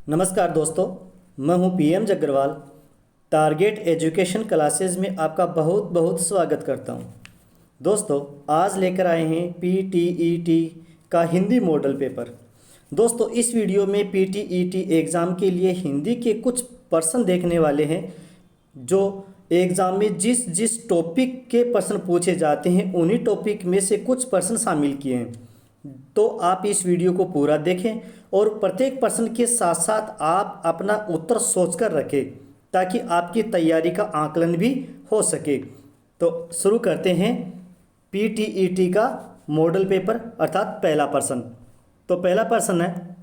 नमस्कार दोस्तों, मैं हूं पीएम जग्गरवाल। टारगेट एजुकेशन क्लासेस में आपका बहुत बहुत स्वागत करता हूं। दोस्तों, आज लेकर आए हैं पीटीईटी का हिंदी मॉडल पेपर। दोस्तों, इस वीडियो में पीटीईटी एग्ज़ाम के लिए हिंदी के कुछ प्रश्न देखने वाले हैं जो एग्ज़ाम में जिस जिस टॉपिक के प्रश्न पूछे जाते हैं उन्हीं टॉपिक में से कुछ प्रश्न शामिल किए हैं। तो आप इस वीडियो को पूरा देखें और प्रत्येक प्रश्न के साथ साथ आप अपना उत्तर सोचकर रखें ताकि आपकी तैयारी का आकलन भी हो सके। तो शुरू करते हैं पीटीईटी का मॉडल पेपर अर्थात पहला प्रश्न। तो पहला प्रश्न है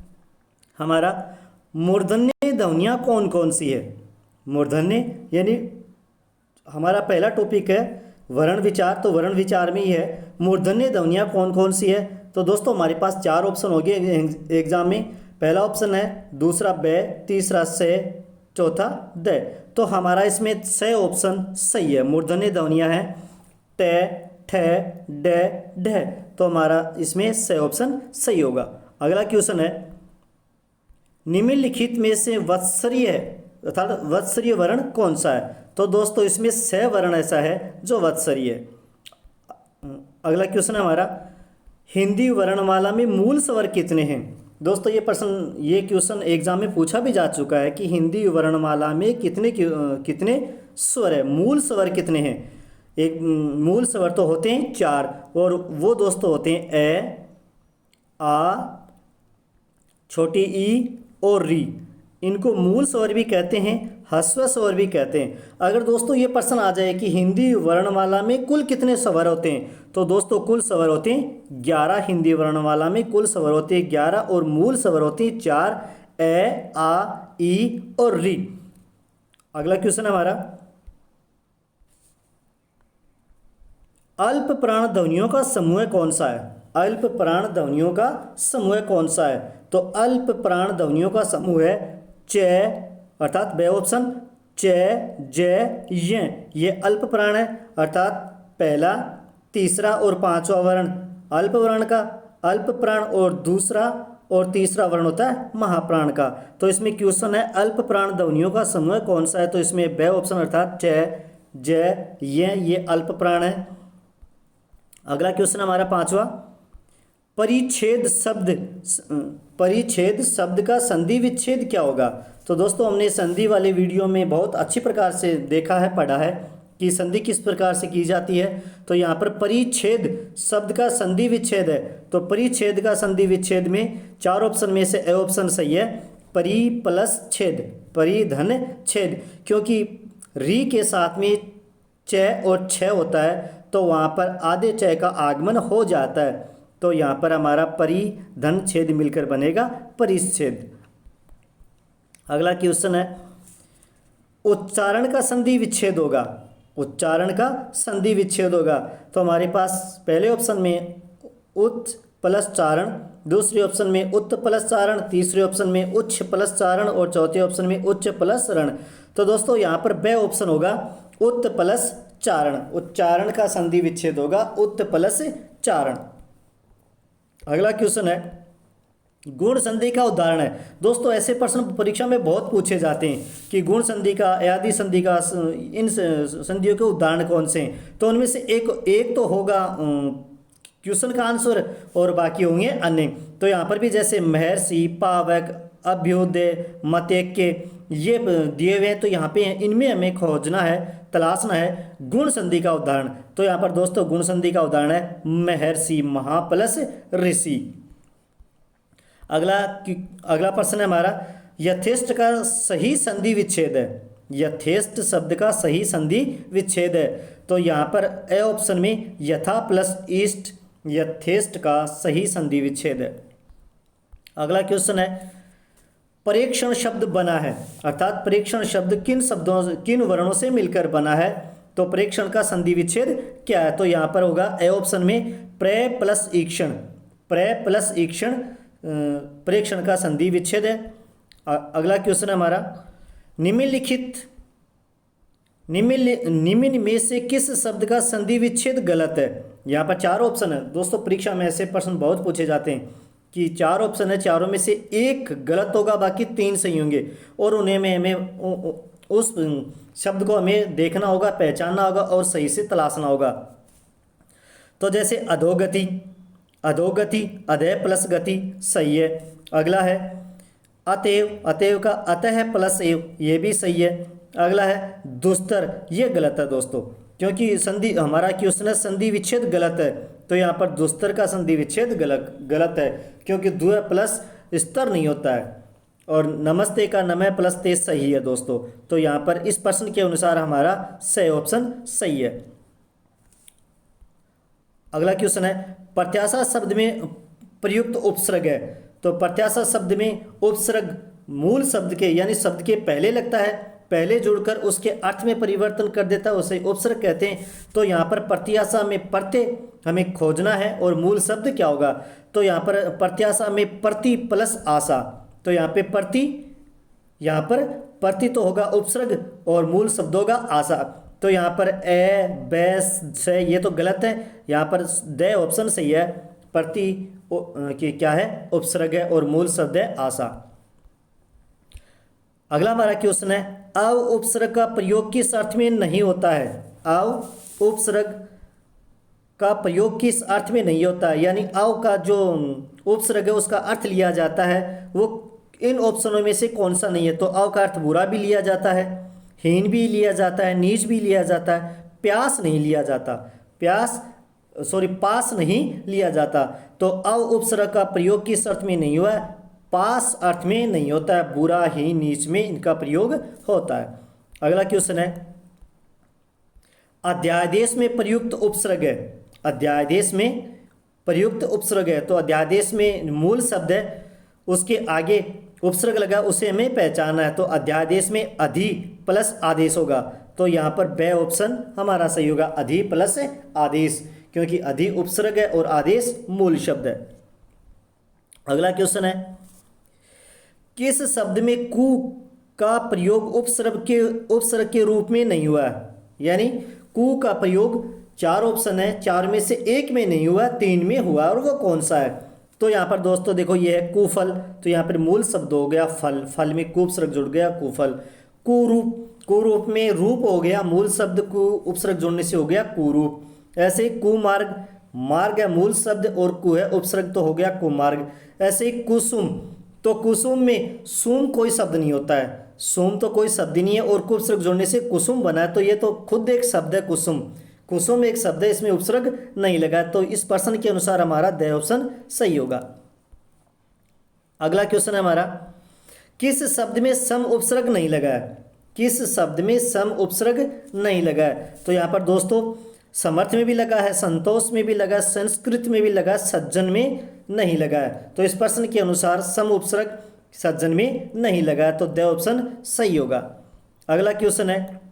हमारा, मूर्धन्य ध्वनियाँ कौन कौन सी है। मूर्धन्य यानी हमारा पहला टॉपिक है वर्ण विचार। तो वर्ण विचार में ही है मूर्धन्य ध्वनियाँ कौन कौन सी है। तो दोस्तों, हमारे पास चार ऑप्शन हो गए एग्जाम में। पहला ऑप्शन है, दूसरा ब, तीसरा से, चौथा द। तो हमारा इसमें से ऑप्शन सही है। मूर्धन्य ध्वनियाँ हैं ट, ठ, ड, ढ। तो हमारा इसमें से ऑप्शन सही होगा। अगला क्वेश्चन है, निम्नलिखित में से वत्सरीय अर्थात वत्सरीय वर्ण कौन सा है। तो दोस्तों, इसमें से वर्ण ऐसा है जो वत्सरीय है। अगला क्वेश्चन है हमारा, हिंदी वर्णमाला में मूल स्वर कितने हैं। दोस्तों, ये क्वेश्चन एग्जाम में पूछा भी जा चुका है कि हिंदी वर्णमाला में कितने स्वर है, मूल स्वर कितने हैं। एक मूल स्वर तो होते हैं चार, और वो दोस्तों होते हैं ए, आ, छोटी ई और री। इनको मूल स्वर भी कहते हैं, ह्रस्व स्वर भी कहते हैं। अगर दोस्तों ये प्रश्न आ जाए कि हिंदी वर्णमाला में कुल कितने स्वर होते हैं, तो दोस्तों कुल स्वर होते हैं 11। हिंदी वर्णमाला में कुल स्वर होते हैं 11 और मूल स्वर होते हैं 4, ए, आ, ई और री। अगला क्वेश्चन हमारा, अल्प प्राण ध्वनियों का समूह कौन सा है। अल्प प्राण ध्वनियों का समूह कौन सा है। तो अल्प प्राण ध्वनियों का समूह है च अर्थात बे ऑप्शन, च, ज, ये अल्प प्राण है अर्थात पहला, तीसरा और पांचवा वर्ण अल्प वर्ण का अल्प प्राण, और दूसरा और तीसरा वर्ण होता है महाप्राण का। तो इसमें क्वेश्चन है अल्प प्राण ध्वनियों का समूह कौन सा है। तो इसमें बे ऑप्शन अर्थात च, ज, ये अल्प प्राण है। अगला क्वेश्चन हमारा पांचवा, परिच्छेद शब्द का संधि विच्छेद क्या होगा। तो दोस्तों, हमने संधि वाले वीडियो में बहुत अच्छी प्रकार से देखा है, पढ़ा है कि संधि किस प्रकार से की जाती है। तो यहाँ पर परिच्छेद शब्द का संधि विच्छेद है। तो परिच्छेद का संधि विच्छेद में चार ऑप्शन में से ए ऑप्शन सही है, परि प्लस छेद, परिधन छेद। क्योंकि री के साथ में च और छ होता है तो वहाँ पर आधे च का आगमन हो जाता है। तो यहाँ पर हमारा परिधन छेद मिलकर बनेगा परिच्छेद। अगला क्वेश्चन है, उच्चारण का संधि विच्छेद होगा। उच्चारण का संधि विच्छेद होगा। तो हमारे पास पहले ऑप्शन में उच्च प्लस चारण, दूसरे ऑप्शन में उत्त प्लस चारण, तीसरे ऑप्शन में उच्च प्लस चारण और चौथे ऑप्शन में उच्च प्लस रण। तो दोस्तों, यहाँ पर बे ऑप्शन होगा उत्त प्लस चारण। उच्चारण का संधि विच्छेद होगा उत्त प्लस चारण। अगला क्वेश्चन है, गुण संधि का उदाहरण है। दोस्तों, ऐसे प्रश्न परीक्षा में बहुत पूछे जाते हैं कि गुण संधि का, आदि संधि का, इन संधियों के उदाहरण कौन से हैं। तो उनमें से एक तो होगा क्वेश्चन का आंसर और बाकी होंगे अन्य। तो यहाँ पर भी जैसे महर्षि, पावक, अभ्युदय, मतेक्य ये दिए हुए हैं। तो यहाँ पे इनमें हमें खोजना है, तलाशना है गुण संधि का उदाहरण। तो यहाँ पर दोस्तों गुण संधि का उदाहरण है महर्षि, महा प्लस ऋषि। अगला प्रश्न है हमारा, यथेष्ट का सही संधि विच्छेद है। यथेष्ट शब्द का सही संधि विच्छेद है। तो यहाँ पर ए ऑप्शन में यथा प्लस ईस्ट, यथेष्ट का सही संधि विच्छेद है। अगला क्वेश्चन है, परीक्षण शब्द बना है अर्थात परीक्षण शब्द किन वर्णों से मिलकर बना है। तो परीक्षण का संधि विच्छेद क्या है। तो यहाँ पर होगा ए ऑप्शन में प्रे प्लस ईक्षण, प्रे प्लस ईक्षण परीक्षण का संधि विच्छेद है। अगला क्वेश्चन है हमारा, निम्न में से किस शब्द का संधि विच्छेद गलत है। यहाँ पर चार ऑप्शन है दोस्तों, परीक्षा में ऐसे प्रश्न बहुत पूछे जाते हैं कि 4 ऑप्शन है, चारों में से एक गलत होगा, बाकी 3 सही होंगे, और उन्हें में हमें उस शब्द को हमें देखना होगा, पहचानना होगा और सही से तलाशना होगा। तो जैसे अधोगति, अधोगति अधः प्लस गति सही है। अगला है अतएव, अतएव का अतः प्लस एव, ये भी सही है। अगला है दुस्तर, ये गलत है दोस्तों, क्योंकि संधि हमारा क्वेश्चन है संधि विच्छेद गलत है, तो यहाँ पर दुस्तर का संधि विच्छेद गलत है, क्योंकि द्व प्लस स्तर नहीं होता है। और नमस्ते का नमः प्लस ते सही है दोस्तों, तो यहाँ पर इस प्रश्न के अनुसार हमारा सही ऑप्शन सही है। अगला क्वेश्चन है प्रत्याशा शब्द में प्रयुक्त उपसर्ग है, तो प्रत्याशा शब्द में उपसर्ग मूल शब्द के यानी शब्द के पहले लगता है, पहले जुड़कर उसके अर्थ में परिवर्तन कर देता है, उसे उपसर्ग कहते हैं। तो यहाँ पर प्रत्याशा में प्रत्यय हमें खोजना है, और मूल शब्द क्या होगा, तो यहाँ पर प्रत्याशा में प्रति प्लस आशा, तो यहाँ पे प्रति, यहाँ पर प्रति तो होगा उपसर्ग और मूल शब्द होगा आशा, तो यहाँ पर ए बैस से ये तो गलत है, यहाँ पर द ऑप्शन सही है, प्रति की क्या है उपसर्ग है और मूल शब्द है आशा। अगला हमारा क्वेश्चन है अव उपसर्ग का प्रयोग किस अर्थ में नहीं होता है, अव उपसर्ग का प्रयोग किस अर्थ में नहीं होता है, यानी अव का जो उपसर्ग है उसका अर्थ लिया जाता है वो इन ऑप्शनों में से कौन सा नहीं है। तो अव का अर्थ बुरा भी लिया जाता है, हीन भी लिया जाता है, नीच भी लिया जाता है, प्यास नहीं लिया जाता, पास नहीं लिया जाता। तो अव उपसर्ग का प्रयोग किस अर्थ में नहीं हुआ है, पास अर्थ में नहीं होता है, बुरा ही नीच में इनका प्रयोग होता है। अगला क्वेश्चन है अध्यादेश में प्रयुक्त उपसर्ग है, अध्यादेश में प्रयुक्त उपसर्ग है, तो अध्यादेश में मूल शब्द है उसके आगे उपसर्ग लगा, उसे हमें पहचानना है। तो अध्यादेश में अधि प्लस आदेश होगा, तो यहाँ पर ब ऑप्शन हमारा सही होगा, अधि प्लस आदेश, क्योंकि अधि उपसर्ग है और आदेश मूल शब्द है। अगला क्वेश्चन है किस शब्द में कु का प्रयोग उपसर्ग के रूप में नहीं हुआ है, यानी कु का प्रयोग 4 ऑप्शन है, 4 में से एक में नहीं हुआ, 3 में हुआ, और वो कौन सा है। तो यहाँ पर दोस्तों देखो ये है कुफल, तो यहाँ पर मूल शब्द हो गया फल, फल में कु उपसर्ग जुड़ गया कुफल। कुरूप, कुरूप में रूप हो गया, मूल शब्द कु उपसर्ग जोड़ने से हो गया कुरूप। ऐसे ही कुमार्ग, मार्ग है मूल शब्द और कु है उपसर्ग, तो हो गया कुमार्ग। ऐसे ही कुसुम, तो कुसुम में सुम कोई शब्द नहीं होता है, सुम तो कोई शब्द नहीं है और कु उपसर्ग जोड़ने से कुसुम बना है, तो ये तो खुद एक शब्द है कुसुम, कुसुम एक शब्द है, इसमें उपसर्ग नहीं लगा, तो इस प्रश्न के अनुसार हमारा द ऑप्शन सही होगा। अगला क्वेश्चन है हमारा किस शब्द में सम उपसर्ग नहीं लगा है, किस शब्द में सम उपसर्ग नहीं लगा है। तो यहाँ पर दोस्तों समर्थ में भी लगा है, संतोष में भी लगा, संस्कृत में भी लगा, सज्जन में नहीं लगा है। तो इस प्रश्न के अनुसार सम उपसर्ग सज्जन में नहीं लगा है, तो द ऑप्शन सही होगा। अगला क्वेश्चन है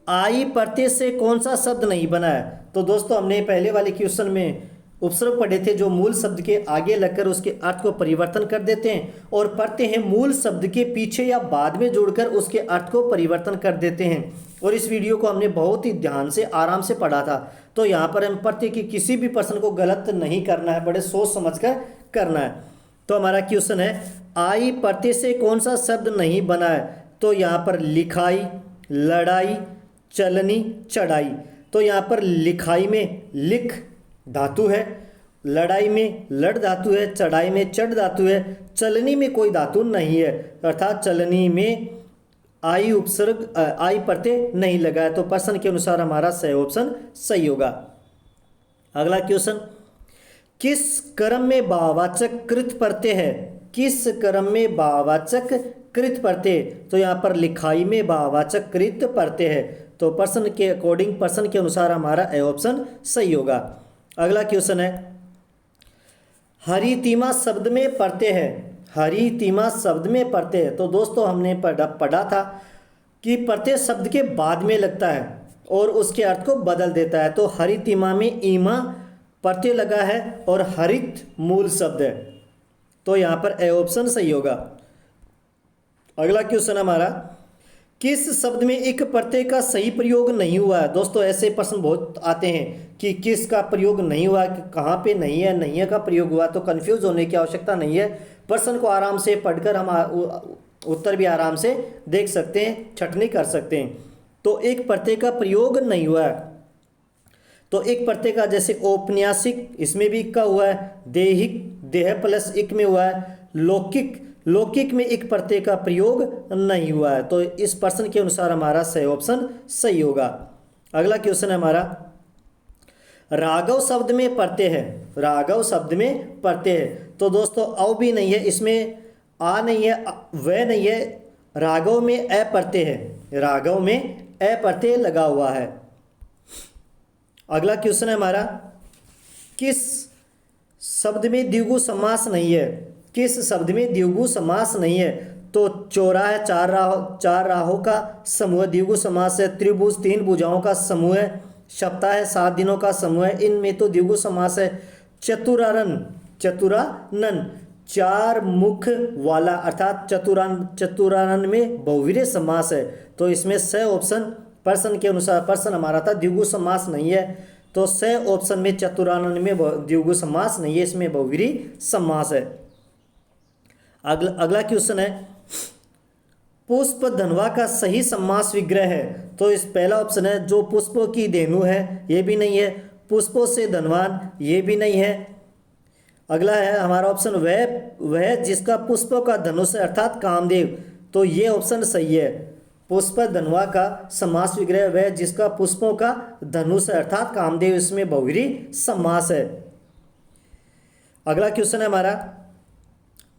आई प्रत्यय से कौन सा शब्द नहीं बना है। तो दोस्तों हमने पहले वाले क्वेश्चन में उपसर्ग पढ़े थे जो मूल शब्द के आगे लगकर उसके अर्थ को परिवर्तन कर देते हैं, और प्रत्यय हैं मूल शब्द के पीछे या बाद में जोड़कर उसके अर्थ को परिवर्तन कर देते हैं। और इस वीडियो को हमने बहुत ही ध्यान से आराम से पढ़ा था, तो यहाँ पर हम प्रत्यय की किसी भी प्रश्न को गलत नहीं करना है, बड़े सोच समझ कर करना है। तो हमारा क्वेश्चन है आई प्रत्यय से कौन सा शब्द नहीं बना है। तो यहाँ पर लिखाई, लड़ाई, चलनी, चढ़ाई। तो यहाँ पर लिखाई में लिख धातु है, लड़ाई में लड़ धातु है, चढ़ाई में चढ़ धातु है, चलनी में कोई धातु नहीं है, अर्थात चलनी में आई उपसर्ग आई प्रत्यय नहीं लगा है। तो प्रश्न के अनुसार हमारा सही ऑप्शन सही होगा। अगला क्वेश्चन किस क्रम में भाववाचक कृत प्रत्यय है, किस क्रम में भाववाचक कृत प्रत्यय। तो यहाँ पर लिखाई में भाववाचक कृत प्रत्यय है, तो प्रश्न के अकॉर्डिंग प्रश्न के अनुसार हमारा ए ऑप्शन सही होगा। अगला क्वेश्चन है हरितिमा शब्द में प्रत्यय है, हरितिमा शब्द में प्रत्यय है। तो दोस्तों हमने पढ़ा था कि प्रत्यय शब्द के बाद में लगता है और उसके अर्थ को बदल देता है। तो हरितिमा में ईमा प्रत्यय लगा है और हरित मूल शब्द है, तो यहाँ पर ए ऑप्शन सही होगा। अगला क्वेश्चन हमारा किस शब्द में एक प्रत्यय का सही प्रयोग नहीं हुआ है। दोस्तों ऐसे प्रश्न बहुत आते हैं कि किस का प्रयोग नहीं हुआ, कि कहाँ पे नहीं है का प्रयोग हुआ। तो कंफ्यूज होने की आवश्यकता नहीं है, प्रश्न को आराम से पढ़कर हम उत्तर भी आराम से देख सकते हैं, छटनी कर सकते हैं। तो एक प्रत्यय का प्रयोग नहीं हुआ है, तो एक प्रत्यय का जैसे औपन्यासिक, इसमें भी इक का हुआ है, देहिक देह प्लस इक में हुआ है, लौकिक लौकिक में एक प्रत्यय का प्रयोग नहीं हुआ है। तो इस प्रश्न के अनुसार हमारा सही ऑप्शन सही होगा। अगला क्वेश्चन है हमारा, राघव शब्द में प्रत्यय है, राघव शब्द में प्रत्यय है। तो दोस्तों अव भी नहीं है, इसमें आ नहीं है, वह नहीं है, राघव में अ प्रत्यय है, राघव में अ प्रत्यय लगा हुआ है। अगला क्वेश्चन है हमारा, किस शब्द में द्विगु समास नहीं है, किस शब्द में द्विगु समास नहीं है। तो चौराहा है, चार राहों का समूह द्विगु समास है, त्रिभुज तीन भुजाओं का समूह है, सप्ताह है 7 दिनों का समूह है, इनमें तो द्विगु समास है। चतुरानन 4 मुख वाला अर्थात चतुरानन में बहुवीर्य समास है। तो इसमें स ऑप्शन प्रश्न के अनुसार, प्रश्न हमारा था द्विगु समास नहीं है, तो स ऑप्शन में चतुरानन में द्विगु समास नहीं है, इसमें बहुवीर्य समास है। अगला क्वेश्चन है, पुष्प धनवा का सही समास विग्रह है। तो इस पहला ऑप्शन है, जो पुष्पों की धेनु है, ये भी नहीं है, पुष्पों से धनवान, ये भी नहीं है। अगला है हमारा ऑप्शन, वह जिसका पुष्पों का धनुष है अर्थात कामदेव, तो ये ऑप्शन सही है। पुष्प धनवा का समास विग्रह वह जिसका पुष्पों का धनुष है अर्थात कामदेव, इसमें बहुव्रीहि समास है। अगला क्वेश्चन है हमारा,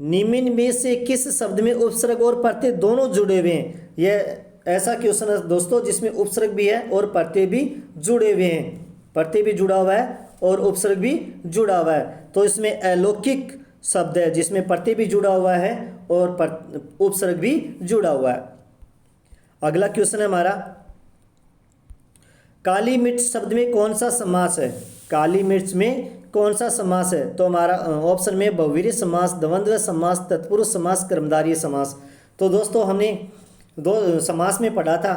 निम्न में से किस शब्द में उपसर्ग और प्रत्यय दोनों जुड़े हुए हैं। यह ऐसा क्वेश्चन है दोस्तों जिसमें उपसर्ग भी है और प्रत्यय भी जुड़े हुए हैं, प्रत्यय भी जुड़ा हुआ है और उपसर्ग भी जुड़ा हुआ है। तो इसमें अलौकिक शब्द है जिसमें प्रत्यय भी जुड़ा हुआ है और उपसर्ग भी जुड़ा हुआ है। अगला क्वेश्चन है हमारा, काली मिर्च शब्द में कौन सा समास है, काली मिर्च में कौन सा समास है। तो हमारा ऑप्शन में बहुवीर्य समास, द्वंद्व समास, तत्पुरुष समास, कर्मधारय समास। तो दोस्तों हमने दो समास में पढ़ा था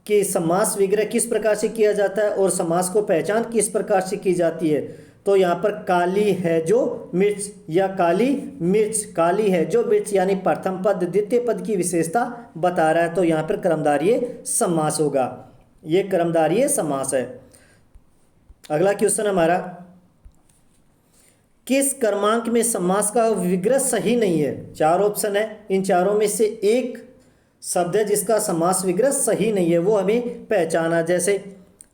कि समास विग्रह किस प्रकार से किया जाता है और समास को पहचान किस प्रकार से की जाती है। तो यहाँ पर काली है जो मिर्च या काली मिर्च, काली है जो मिर्च यानी प्रथम पद द्वितीय पद की विशेषता बता रहा है, तो यहाँ पर कर्मधारय समास होगा, ये कर्मधारय समास है। अगला क्वेश्चन हमारा, किस क्रमांक में समास का विग्रह सही नहीं है। 4 ऑप्शन है, इन चारों में से एक शब्द है जिसका समास विग्रह सही नहीं है, वो हमें पहचाना। जैसे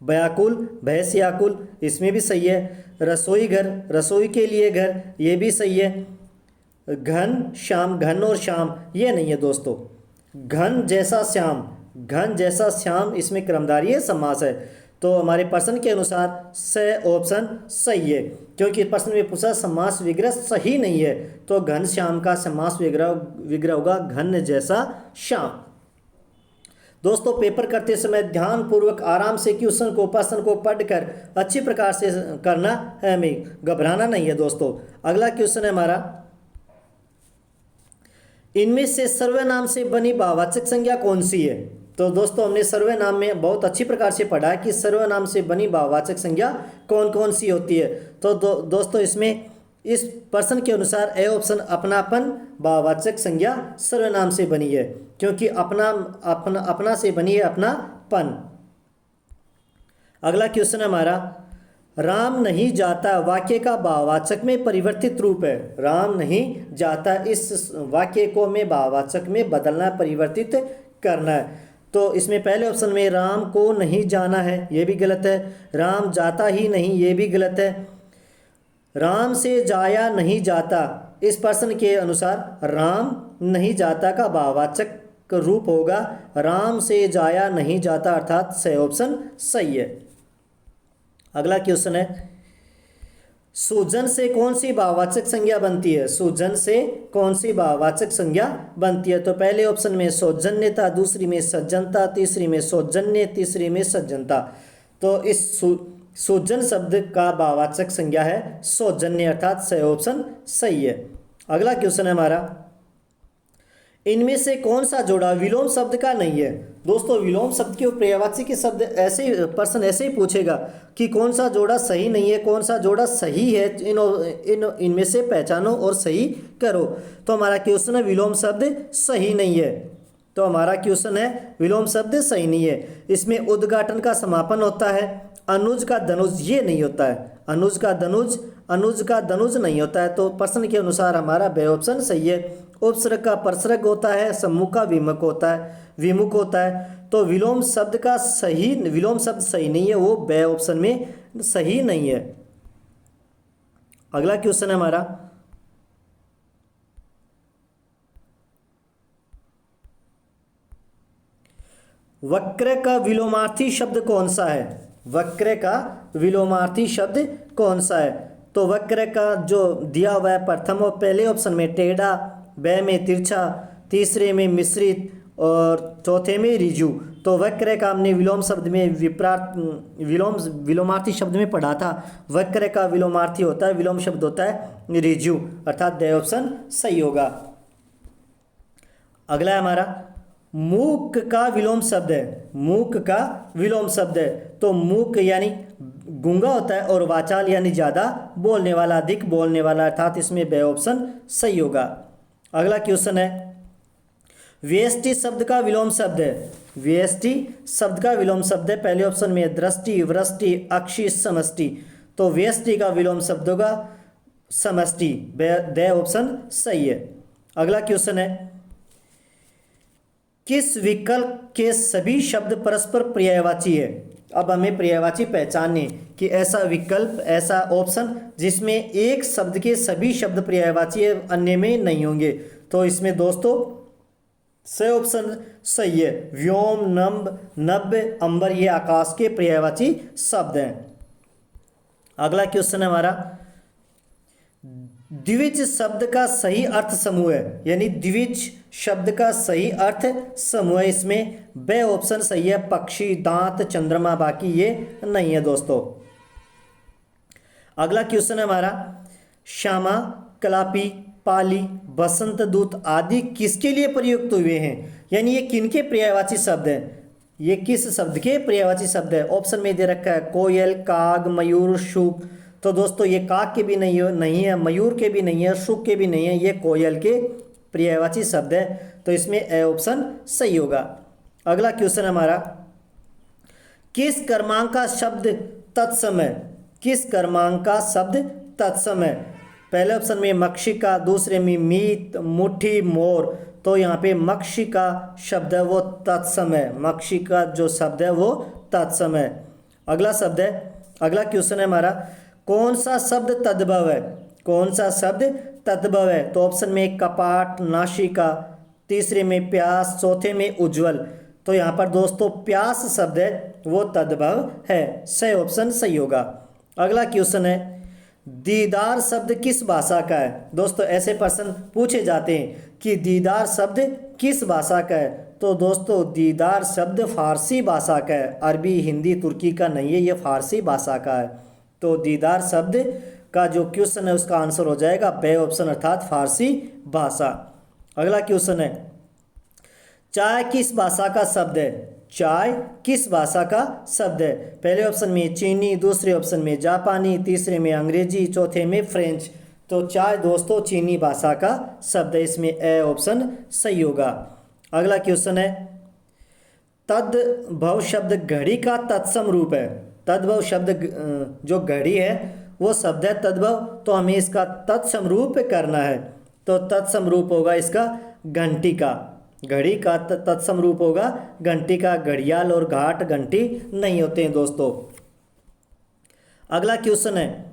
व्याकुल, भैंसयाकुल, इसमें भी सही है। रसोई घर, रसोई के लिए घर, ये भी सही है। घन श्याम, घन और श्याम ये नहीं है दोस्तों। घन जैसा श्याम, घन जैसा श्याम, इसमें कर्मधारय समास है। तो हमारे प्रश्न के अनुसार स ऑप्शन सही है, क्योंकि प्रश्न में पूछा समास विग्रह सही नहीं है, तो घन श्याम का समास विग्रह होगा घन जैसा श्याम। दोस्तों पेपर करते समय ध्यान पूर्वक आराम से क्वेश्चन को, प्रश्न को पढ़कर अच्छी प्रकार से करना है, हमें घबराना नहीं है दोस्तों। अगला क्वेश्चन है हमारा, इनमें से सर्वनाम से बनी भाववाचक संज्ञा कौन सी है। तो दोस्तों हमने सर्वनाम में बहुत अच्छी प्रकार से पढ़ा है कि सर्वनाम से बनी भाववाचक संज्ञा कौन कौन सी होती है। तो दोस्तों इसमें इस प्रश्न के अनुसार ए ऑप्शन अपनापन भाववाचक संज्ञा सर्वनाम से बनी है, क्योंकि अपना से बनी है अपनापन। अगला क्वेश्चन है हमारा, राम नहीं जाता वाक्य का भाववाचक में परिवर्तित रूप है। राम नहीं जाता, इस वाक्य को में भाववाचक में बदलना, परिवर्तित करना है। तो इसमें पहले ऑप्शन में राम को नहीं जाना है, ये भी गलत है। राम जाता ही नहीं, ये भी गलत है। राम से जाया नहीं जाता, इस प्रश्न के अनुसार राम नहीं जाता का भाववाचक रूप होगा राम से जाया नहीं जाता, अर्थात सही ऑप्शन सही है। अगला क्वेश्चन है, सुजन से कौन सी भाववाचक संज्ञा बनती है। सुजन से कौन सी भाववाचक संज्ञा बनती है। तो पहले ऑप्शन में सौजन्यता, दूसरी में सज्जनता, तीसरी में सौजन्य, तीसरी में सज्जनता। तो इस सुजन शब्द का भाववाचक संज्ञा है सौजन्य, अर्थात सही ऑप्शन सही है। अगला क्वेश्चन है हमारा, इनमें से कौन सा जोड़ा विलोम शब्द का नहीं है। दोस्तों विलोम शब्द के पर्यायवाची के शब्द ऐसे प्रश्न ऐसे ही पूछेगा कि कौन सा जोड़ा सही नहीं है, कौन सा जोड़ा सही है, इनमें से पहचानो और सही करो। तो हमारा क्वेश्चन है विलोम शब्द सही नहीं है। तो हमारा क्वेश्चन है विलोम शब्द सही नहीं है। इसमें उद्घाटन का समापन होता है, अनुज का धनुज ये नहीं होता है, अनुज का धनुज नहीं होता है। तो प्रश्न के अनुसार हमारा बे ऑप्शन सही है। उपसर्ग का परसर्ग होता है, सम्मुख का विमुख होता है। तो विलोम शब्द सही नहीं है, वो बे ऑप्शन में सही नहीं है। अगला क्वेश्चन है हमारा, वक्र का विलोमार्थी शब्द कौन सा है। वक्र का विलोमार्थी शब्द कौन सा है। तो वक्र का जो दिया हुआ है प्रथम और पहले ऑप्शन में टेढ़ा, ब में तिरछा, तीसरे में मिश्रित और चौथे में रिजु। तो वक्र का हमने विलोम शब्द में विलोमार्थी शब्द में पढ़ा था। वक्र का विलोमार्थी होता है, विलोम शब्द होता है रिजु, अर्थात द ऑप्शन सही होगा। अगला है हमारा, मूक का विलोम शब्द है। मूक का विलोम शब्द है। तो मूक यानी गूंगा होता है और वाचाल यानी ज़्यादा बोलने वाला, अधिक बोलने वाला, अर्थात इसमें बे ऑप्शन सही होगा। अगला क्वेश्चन है, व्यष्टि शब्द का विलोम शब्द है। व्यष्टि शब्द का विलोम शब्द है। पहले ऑप्शन में दृष्टि, वृष्टि, अक्षि, समष्टि। तो व्यष्टि का विलोम शब्द होगा समष्टि, द ऑप्शन सही है। अगला क्वेश्चन है, किस विकल्प के सभी शब्द परस्पर पर्यायवाची है। अब हमें पर्यायवाची पहचानने कि ऐसा विकल्प, ऐसा ऑप्शन जिसमें एक शब्द के सभी शब्द पर्यायवाची है, अन्य में नहीं होंगे। तो इसमें दोस्तों सही ऑप्शन सही है। व्योम, नभ, नभ, अंबर ये आकाश के पर्यायवाची शब्द हैं। अगला क्वेश्चन है हमारा, द्विज शब्द का सही अर्थ समूह है, यानी द्विज शब्द का सही अर्थ समूह है। इसमें बे ऑप्शन सही है, पक्षी, दांत, चंद्रमा, बाकी ये नहीं है दोस्तों। अगला क्वेश्चन है हमारा, श्यामा, कलापी, पाली, बसंत दूत आदि किसके लिए प्रयुक्त हुए हैं, यानी ये किनके पर्यायवाची शब्द हैं, ये किस शब्द के पर्यायवाची शब्द है। ऑप्शन में दे रखा है कोयल, काग, मयूर, शुक। तो दोस्तों ये काग के भी नहीं है, मयूर के भी नहीं है, शुक के भी नहीं है, ये कोयल के पर्यायवाची शब्द है। तो इसमें ए ऑप्शन सही होगा। अगला क्वेश्चन हमारा, किस क्रमांक का शब्द तत्सम है। किस क्रमांक का शब्द तत्सम है। पहले ऑप्शन में मक्षिका, दूसरे में मीत, मुट्ठी, मोर। तो यहाँ पे मक्षिका शब्द है वो तत्सम है, मक्षिका जो शब्द है वो तत्सम है। अगला शब्द है, अगला क्वेश्चन है हमारा, कौन सा शब्द तद्भव है। कौन सा शब्द तद्भव है। तो ऑप्शन में कपाट, नासिका, तीसरे में प्यास, चौथे में उज्जवल। तो यहाँ पर दोस्तों प्यास शब्द है वो तद्भव है, सही ऑप्शन सही होगा। अगला क्वेश्चन है, दीदार शब्द किस भाषा का है। दोस्तों ऐसे प्रश्न पूछे जाते हैं कि दीदार शब्द किस भाषा का है। तो दोस्तों दीदार शब्द फारसी भाषा का है, अरबी, हिंदी, तुर्की का नहीं है, ये फारसी भाषा का है। तो दीदार शब्द का जो क्वेश्चन है उसका आंसर हो जाएगा बे ऑप्शन, अर्थात फारसी भाषा। अगला क्वेश्चन है, चाय किस भाषा का शब्द है। चाय किस भाषा का शब्द है। पहले ऑप्शन में चीनी, दूसरे ऑप्शन में जापानी, तीसरे में अंग्रेजी, चौथे में फ्रेंच। तो चाय दोस्तों चीनी भाषा का शब्द है, इसमें ए ऑप्शन सही होगा। अगला क्वेश्चन है, तद्भव शब्द घड़ी का तत्सम रूप है। तद्भव शब्द जो घड़ी है वो शब्द है तद्भव, तो हमें इसका तत्सम रूप करना है। तो तत्सम रूप होगा इसका घंटी का। घड़ी का तत्सम रूप होगा घंटी का। घड़ियाल और घाट घंटी नहीं होते हैं दोस्तों। अगला क्वेश्चन है,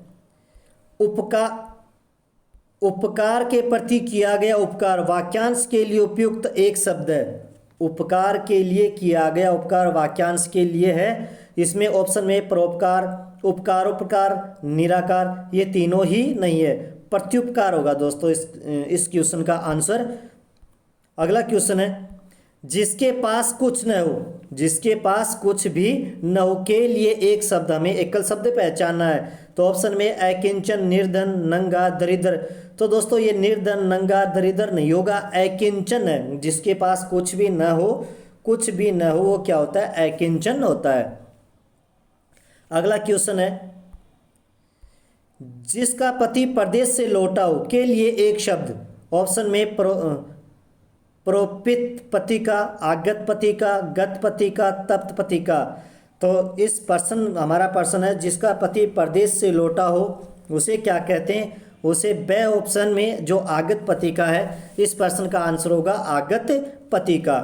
उपकार के प्रति किया गया उपकार वाक्यांश के लिए उपयुक्त एक शब्द है। उपकार के लिए किया गया उपकार वाक्यांश के लिए है। इसमें ऑप्शन में परोपकार, उपकार, उपकार, निराकार, ये तीनों ही नहीं है, प्रत्युपकार होगा दोस्तों इस क्वेश्चन का आंसर। अगला क्वेश्चन है, जिसके पास कुछ न हो। जिसके पास कुछ भी न हो के लिए एक शब्द, हमें एकल शब्द पहचानना है। तो ऑप्शन में अकिंचन, निर्धन, नंगा, दरिद्र। तो दोस्तों ये निर्धन, नंगा, दरिद्र नहीं होगा, अकिंचन है। जिसके पास कुछ भी न हो, कुछ भी न हो, वो क्या होता है? अकिंचन होता है। अगला क्वेश्चन है, जिसका पति परदेश से लौटा हो के लिए एक शब्द। ऑप्शन में प्रोपित पति का, आगत पति का, गत पति का, तप्त पति का। तो इस पर्सन, हमारा पर्सन है जिसका पति परदेश से लौटा हो, उसे क्या कहते हैं? उसे ब ऑप्शन में जो आगत पति का है, इस पर्सन का आंसर होगा आगत पति का।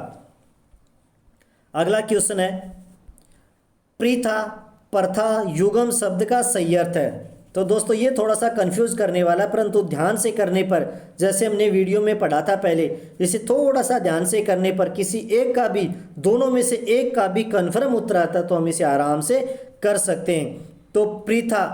अगला क्वेश्चन है, प्रथा, प्रथा युगम शब्द का सही अर्थ है। तो दोस्तों ये थोड़ा सा कंफ्यूज करने वाला है, परंतु ध्यान से करने पर, जैसे हमने वीडियो में पढ़ा था पहले, इसे थोड़ा सा ध्यान से करने पर किसी एक का भी, दोनों में से एक का भी कन्फर्म उत्तर आता तो हम इसे आराम से कर सकते हैं। तो प्रथा,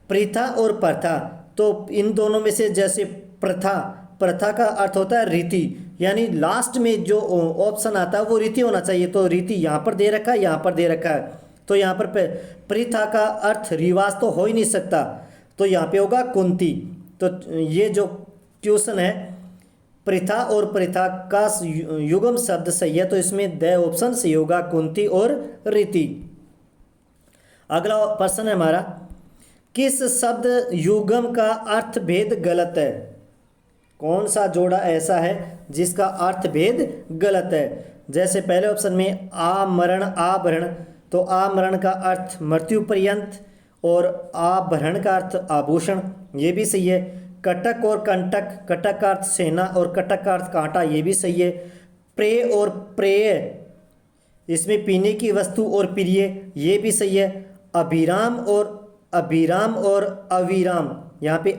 प्रथा और प्रथा, तो इन दोनों में से जैसे प्रथा, प्रथा का अर्थ होता है रीति, यानी लास्ट में जो ऑप्शन आता है वो रीति होना चाहिए। तो रीति यहाँ पर दे रखा है, यहाँ पर दे रखा है, तो यहाँ पर प्रथा का अर्थ रिवाज तो हो ही नहीं सकता, तो यहाँ पे होगा कुंती। तो ये जो क्वेश्चन है, प्रथा और प्रथा का युगम शब्द सही है, तो इसमें द ऑप्शन सही होगा, कुंती और रीति। अगला प्रश्न है हमारा, किस शब्द युगम का अर्थ भेद गलत है? कौन सा जोड़ा ऐसा है जिसका अर्थ भेद गलत है? जैसे पहले ऑप्शन में आमरण, आभरण, तो आमरण का अर्थ मृत्यु पर्यंत और आभरण का अर्थ आभूषण, ये भी सही है। कटक और कंटक, कटक का अर्थ सेना और कटक का अर्थ कांटा, ये भी सही है। प्रेय और प्रेय, इसमें पीने की वस्तु और प्रिय, ये भी सही है। अभिराम और अभिराम और अविराम, यहाँ पे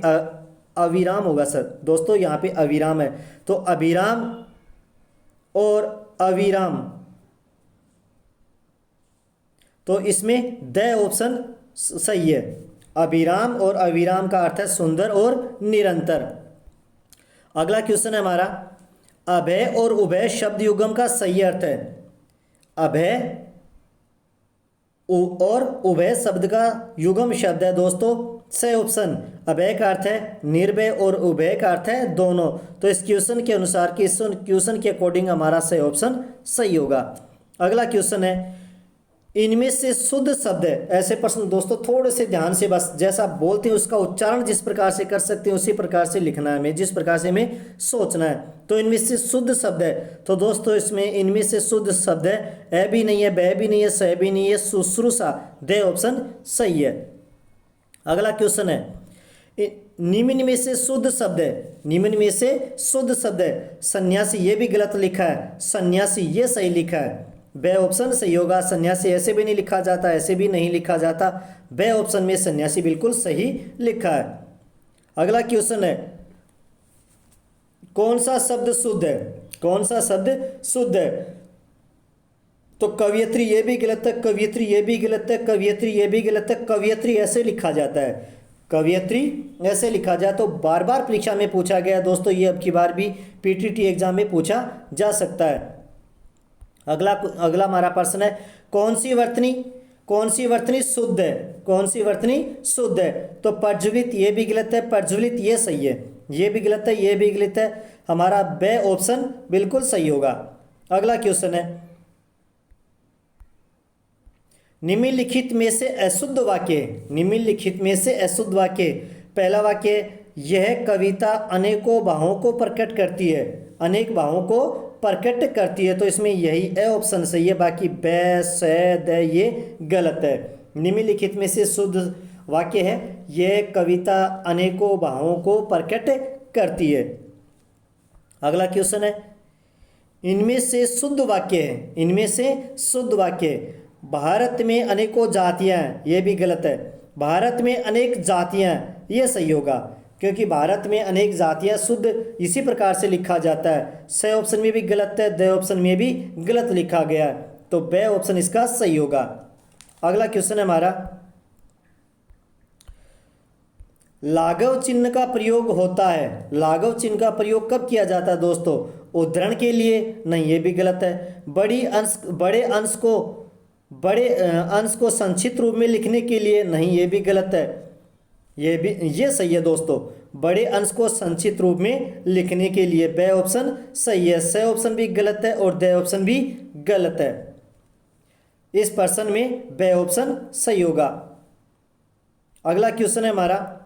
अविराम होगा सर दोस्तों, यहाँ पे अविराम है, तो अभिराम और अविराम, तो इसमें द ऑप्शन सही है। अभिराम और अविराम का अर्थ है सुंदर और निरंतर। अगला क्वेश्चन है हमारा, अभय और उभय शब्द युगम का सही अर्थ है। अभय और उभय शब्द का युगम शब्द है दोस्तों सही ऑप्शन। अभय का अर्थ है निर्भय और उभय का अर्थ है दोनों। तो इस क्वेश्चन के अनुसार, कि इस क्वेश्चन के अकॉर्डिंग हमारा सही ऑप्शन सही होगा। अगला क्वेश्चन है, इनमें से शुद्ध शब्द है। ऐसे प्रश्न दोस्तों थोड़े से ध्यान से, बस जैसा बोलते हैं उसका उच्चारण जिस प्रकार से कर सकते हैं उसी प्रकार से लिखना है हमें, जिस प्रकार से हमें सोचना है। तो इनमें से शुद्ध शब्द है, तो दोस्तों इसमें इनमें से शुद्ध शब्द है, ए भी नहीं है, बै भी नहीं है, स भी नहीं है, शुश्रूषा, द ऑप्शन सही है। अगला क्वेश्चन है, निम्न में से शुद्ध शब्द है। निम्न में से शुद्ध शब्द है, सन्यासी, ये भी गलत लिखा है, सन्यासी ये सही लिखा है, बे ऑप्शन सही होगा। सन्यासी ऐसे भी नहीं लिखा जाता, ऐसे भी नहीं लिखा जाता, बे ऑप्शन में सन्यासी बिल्कुल सही लिखा है। अगला क्वेश्चन है, कौन सा शब्द शुद्ध है? कौन सा शब्द शुद्ध है? तो कवियत्री ये भी गलत है, कवियत्री ये भी गलत है, कवियत्री ये भी गलत है, कवियत्री ऐसे लिखा जाता है, कवियत्री ऐसे लिखा जाए। तो बार बार परीक्षा में पूछा गया दोस्तों, ये अब की बार भी पीटीटी एग्जाम में पूछा जा सकता है। अगला हमारा प्रश्न है, कौन सी वर्तनी शुद्ध है? कौन सी वर्तनी शुद्ध है? तो प्रज्वलित ये भी गलत है, प्रज्वलित ये सही है, ये भी गलत है, ये भी गलत है, हमारा बे ऑप्शन बिल्कुल सही होगा। अगला क्वेश्चन है, निम्नलिखित में से अशुद्ध वाक्य। निम्नलिखित में से अशुद्ध वाक्य, पहला वाक्य, यह कविता अनेकों भावों को प्रकट करती है, अनेक भावों को प्रकट करती है, तो इसमें यही ए ऑप्शन सही है, बाकी बै, से, द ये गलत है। निम्नलिखित में से शुद्ध वाक्य है, यह कविता अनेकों भावों को प्रकट करती है। अगला क्वेश्चन है, इनमें से शुद्ध वाक्य है, इनमें से शुद्ध वाक्य, भारत में अनेकों जातियां हैं, ये भी गलत है, भारत में अनेक जातियां, ये सही होगा, क्योंकि भारत में अनेक जातियां शुद्ध इसी प्रकार से लिखा जाता है। स ऑप्शन में भी गलत है, द ऑप्शन में भी गलत लिखा गया है, तो ब ऑप्शन इसका सही होगा। अगला क्वेश्चन है हमारा, लाघव चिन्ह का प्रयोग होता है। लाघव चिन्ह का प्रयोग कब किया जाता है दोस्तों? उद्धरण के लिए? नहीं, ये भी गलत है। बड़े अंश को संक्षिप्त रूप में लिखने के लिए? नहीं, ये भी गलत है। ये सही है दोस्तों। बड़े अंश को संचित रूप में लिखने के लिए ब ऑप्शन सही है। स ऑप्शन भी गलत है और द ऑप्शन भी गलत है। इस प्रश्न में ब ऑप्शन सही होगा। अगला क्वेश्चन है हमारा,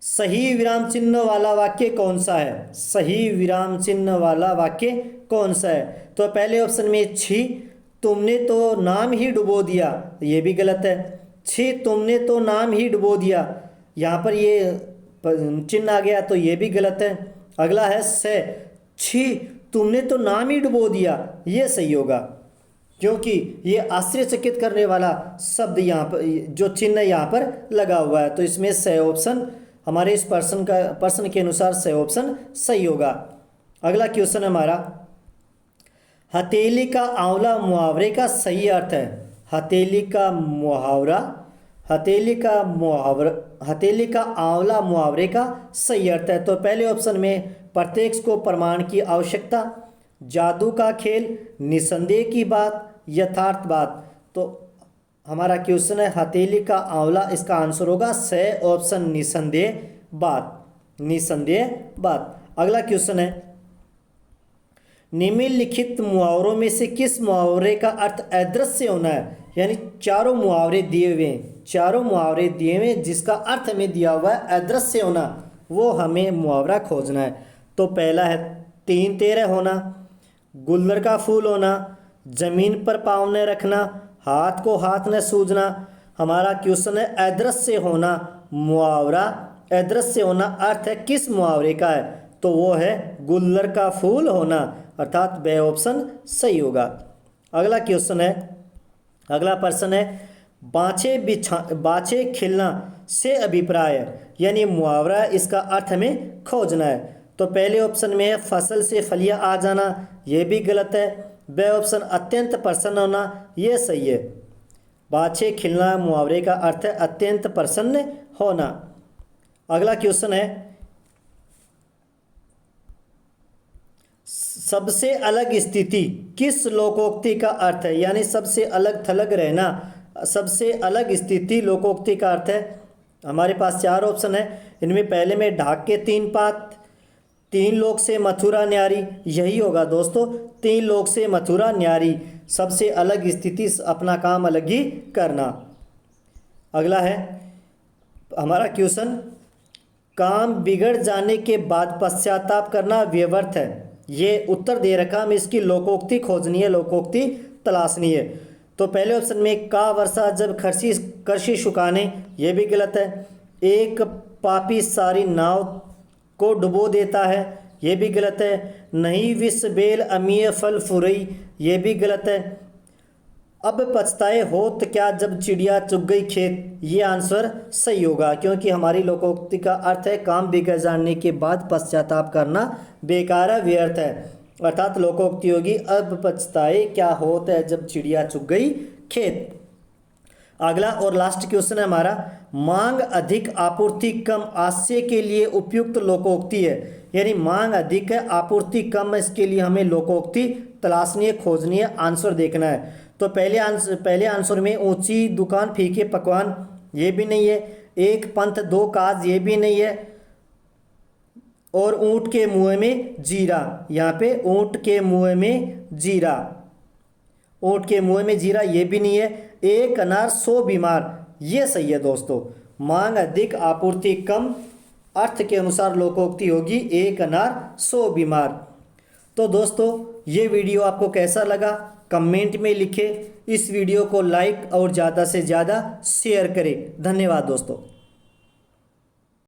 सही विराम चिन्ह वाला वाक्य कौन सा है? सही विराम चिन्ह वाला वाक्य कौन सा है? तो पहले ऑप्शन में छी तुमने तो नाम ही डुबो दिया, ये भी गलत है। छी तुमने तो नाम ही डुबो दिया, यहाँ पर ये चिन्ह आ गया तो ये भी गलत है। अगला है से छी तुमने तो नाम ही डुबो दिया, ये सही होगा क्योंकि ये आश्चर्यचकित करने वाला शब्द यहाँ पर, जो चिन्ह यहाँ पर लगा हुआ है, तो इसमें से ऑप्शन हमारे इस प्रश्न के अनुसार से ऑप्शन सही होगा। अगला क्वेश्चन हमारा, हथेली का आंवला मुहावरे का सही अर्थ है। हथेली का आंवला मुहावरे का सही अर्थ है। तो पहले ऑप्शन में प्रत्यक्ष को प्रमाण की आवश्यकता, जादू का खेल, निसंदेह की बात, यथार्थ बात। तो हमारा क्वेश्चन है हथेली का आंवला, इसका आंसर होगा से ऑप्शन निसंदेह बात। अगला क्वेश्चन है, निम्नलिखित मुहावरों में से किस मुहावरे का अर्थ अदृश्य होना है? यानी चारों मुहावरे दिए हुए जिसका अर्थ हमें दिया हुआ है अदृश्य होना, वो हमें मुहावरा खोजना है। तो पहला है 3 13 होना, गुल्लर का फूल होना, जमीन पर पाँव न रखना, हाथ को हाथ न सूझना। हमारा क्वेश्चन है अदृश्य होना मुहावरा, अदृश्य होना अर्थ है किस मुहावरे का है? तो वो है गुल्लर का फूल होना, अर्थात ब ऑप्शन सही होगा। अगला प्रश्न है बाछे खिलना से अभिप्राय, यानी मुहावरा, इसका अर्थ हमें खोजना है। तो पहले ऑप्शन में है फसल से फलियां आ जाना, ये भी गलत है। ब ऑप्शन अत्यंत प्रसन्न होना, ये सही है। बाछे खिलना मुहावरे का अर्थ है अत्यंत प्रसन्न होना। अगला क्वेश्चन है, सबसे अलग स्थिति किस लोकोक्ति का अर्थ है? यानी सबसे अलग थलग रहना, सबसे अलग स्थिति लोकोक्ति का अर्थ है। हमारे पास 4 ऑप्शन है, इनमें पहले में ढाक के 3 पात, 3 लोक से मथुरा न्यारी, यही होगा दोस्तों, 3 लोक से मथुरा न्यारी, सबसे अलग स्थिति, अपना काम अलग ही करना। अगला है हमारा क्वेश्चन, काम बिगड़ जाने के बाद पश्चाताप करना व्यर्थ है, ये उत्तर दे रखा, हमें इसकी लोकोक्ति खोजनी है, लोकोक्ति तलाशनी है। तो पहले ऑप्शन में का वर्षा जब करसी सुखाने, ये भी गलत है। एक पापी सारी नाव को डुबो देता है, ये भी गलत है। नहीं विष बेल अमीय फल फुरई, ये भी गलत है। अब पछताए होत क्या जब चिड़िया चुग गई खेत, ये आंसर सही होगा क्योंकि हमारी लोकोक्ति का अर्थ है काम बिगड़ जाने के बाद पश्चाताप करना बेकार है, व्यर्थ है, अर्थात लोकोक्ति होगी अब पछताए क्या होत है जब चिड़िया चुग गई खेत। अगला और लास्ट क्वेश्चन है हमारा, मांग अधिक आपूर्ति कम आशय के लिए उपयुक्त लोकोक्ति है, यानी मांग अधिक है आपूर्ति कम है, इसके लिए हमें लोकोक्ति तलाशनी है, खोजनी है, आंसर देखना है। तो पहले आंसर में ऊंची दुकान फीके पकवान, ये भी नहीं है। एक पंथ 2 काज, ये भी नहीं है। और ऊंट के मुंह में जीरा, यहाँ पे ऊंट के मुंह में जीरा, ये भी नहीं है। एक अनार 100 बीमार, ये सही है दोस्तों। मांग अधिक आपूर्ति कम अर्थ के अनुसार लोकोक्ति होगी एक अनार 100 बीमार। तो दोस्तों ये वीडियो आपको कैसा लगा कमेंट में लिखें, इस वीडियो को लाइक और ज़्यादा से ज़्यादा शेयर करें। धन्यवाद दोस्तों।